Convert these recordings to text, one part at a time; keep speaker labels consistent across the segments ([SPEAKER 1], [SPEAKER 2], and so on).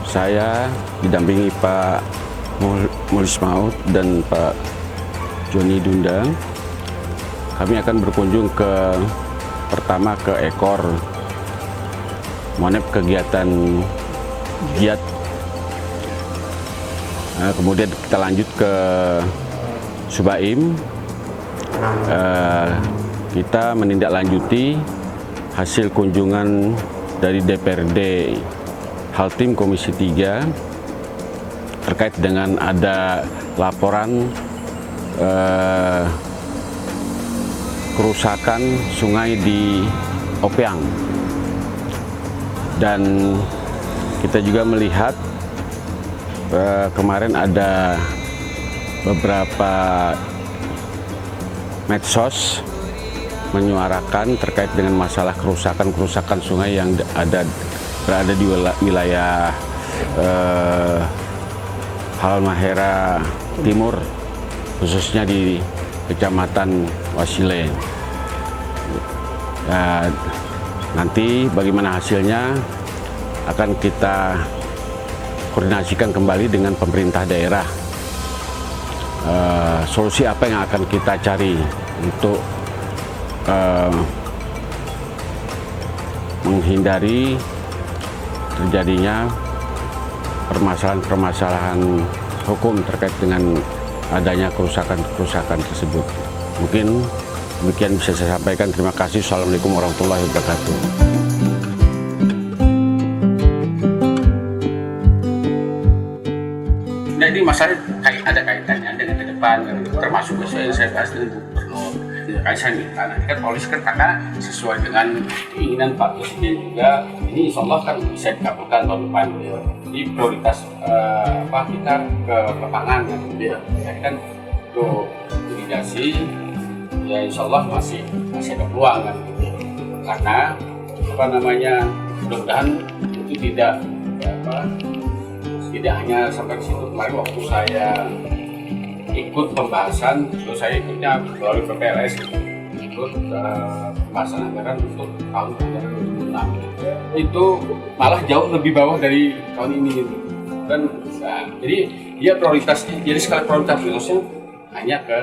[SPEAKER 1] saya didampingi Pak Mulis Maut dan Pak Joni Dundang. Kami akan berkunjung pertama ke Ekor, monep kegiatan giat. Kemudian kita lanjut ke Subaim. Kita menindaklanjuti hasil kunjungan dari DPRD Haltim Komisi 3 terkait dengan ada laporan kerusakan sungai di Opeang, dan kita juga melihat kemarin ada beberapa medsos menyuarakan terkait dengan masalah kerusakan sungai yang berada di wilayah Halmahera Timur, khususnya di Kecamatan Wasile. Nanti bagaimana hasilnya akan kita koordinasikan kembali dengan pemerintah daerah. Solusi apa yang akan kita cari untuk menghindari terjadinya permasalahan hukum terkait dengan adanya kerusakan tersebut. Mungkin demikian bisa saya sampaikan. Terima kasih. Assalamualaikum warahmatullahi wabarakatuh.
[SPEAKER 2] Nah, ini masalah ada kaitannya dengan ke depan, termasuk yang saya bahas dengan Gubernur. Saya minta nanti kan polisi kan karena sesuai dengan keinginan Pak Presiden juga, ini insya Allah kan bisa dikabulkan tahun depan. Jadi prioritas kita ke lapangan kan, kan untuk irigasi ya insya Allah masih ada peluang kan, karena mudah-mudahan itu tidak hanya sampai ke situ. Kemarin waktu saya ikut pembahasan, saya ikutnya melalui PPLS, ikut pembahasan anggaran untuk tahun anggaran 2006. Itu malah jauh lebih bawah dari tahun ini gitu. Dan jadi dia prioritasnya, jadi skala prioritasnya hanya ke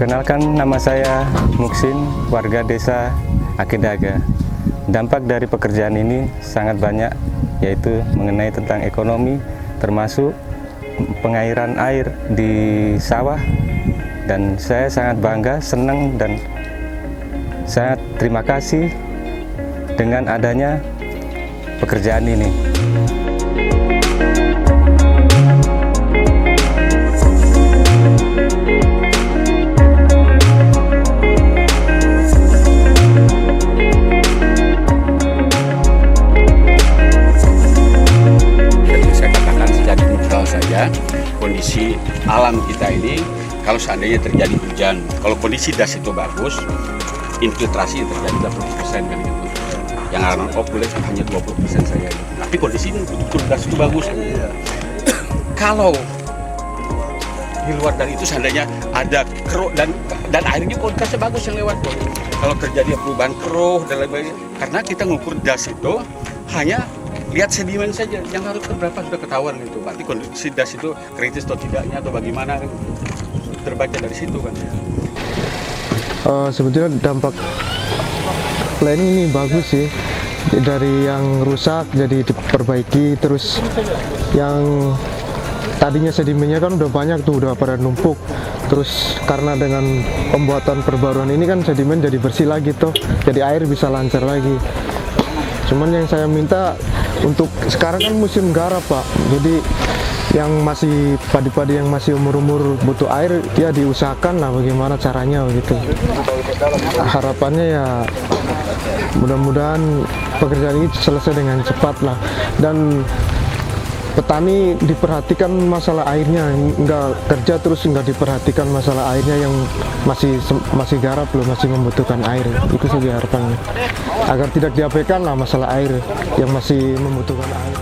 [SPEAKER 3] Perkenalkan, nama saya Muksin, warga desa Akedaga. Dampak dari pekerjaan ini sangat banyak, yaitu mengenai tentang ekonomi, termasuk pengairan air di sawah. Dan saya sangat bangga, senang, dan sangat terima kasih dengan adanya pekerjaan ini.
[SPEAKER 2] Kondisi alam kita ini, kalau seandainya terjadi hujan, kalau kondisi das itu bagus, infiltrasi yang terjadi 80% kan gitu. Yang on-off boleh hanya 20% saja. Tapi kondisi ini betul-betul das itu bagus. Kalau di luar dari itu seandainya ada keruh dan airnya kualitasnya bagus yang lewat. Kalau terjadi perubahan keruh dan lain-lain, karena kita mengukur das itu hanya lihat sedimen saja, yang harus berapa sudah ketahuan itu. Berarti kondisi das itu kritis atau tidaknya atau bagaimana kan terbaca dari situ kan.
[SPEAKER 4] Sebetulnya dampak planning ini bagus sih. dari yang rusak jadi diperbaiki, terus yang tadinya sedimennya kan udah banyak tuh, udah pada numpuk. Terus karena dengan pembuatan perbaruan ini kan sedimen jadi bersih lagi tuh, jadi air bisa lancar lagi. Cuman yang saya minta untuk sekarang kan musim garap Pak, jadi yang masih padi-padi yang masih umur-umur butuh air ya diusahakan lah bagaimana caranya begitu. Harapannya ya mudah-mudahan pekerjaan ini selesai dengan cepat lah, dan petani diperhatikan masalah airnya, nggak kerja terus nggak diperhatikan masalah airnya yang masih garap loh, masih membutuhkan air. Itu saja harapannya, agar tidak diabaikan lah masalah air yang masih membutuhkan air.